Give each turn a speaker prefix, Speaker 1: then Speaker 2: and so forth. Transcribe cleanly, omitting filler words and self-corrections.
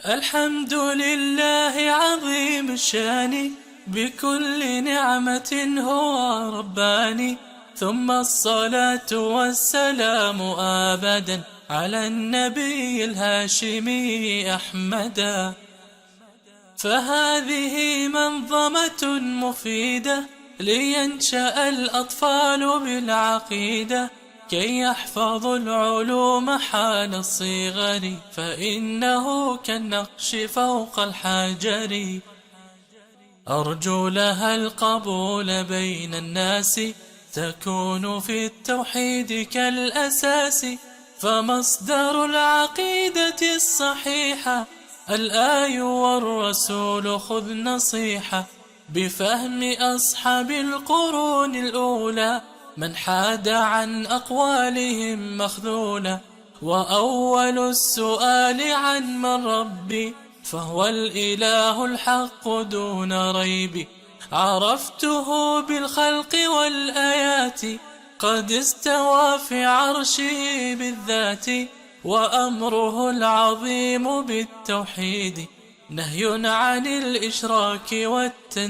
Speaker 1: الحمد لله عظيم الشان بكل نعمة هو رباني، ثم الصلاة والسلام أبدا على النبي الهاشمي أحمدا. فهذه منظمة مفيدة لينشأ الأطفال بالعقيدة، كي يحفظوا العلوم حال الصغر، فإنه كالنقش فوق الحجر. أرجو لها القبول بين الناس، تكون في التوحيد كالأساس، فمصدر العقيدة الصحيحة الآي والرسول، خذ نصيحة بفهم أصحاب القرون الأولى، من حاد عن أقوالهم مخذولا. وأول السؤال عن من ربي، فهو الإله الحق دون ريب. عرفته بالخلق والآيات، قد استوى في عرشه بالذات، وأمره العظيم بالتوحيد نهي عن الإشراك والتنزيل.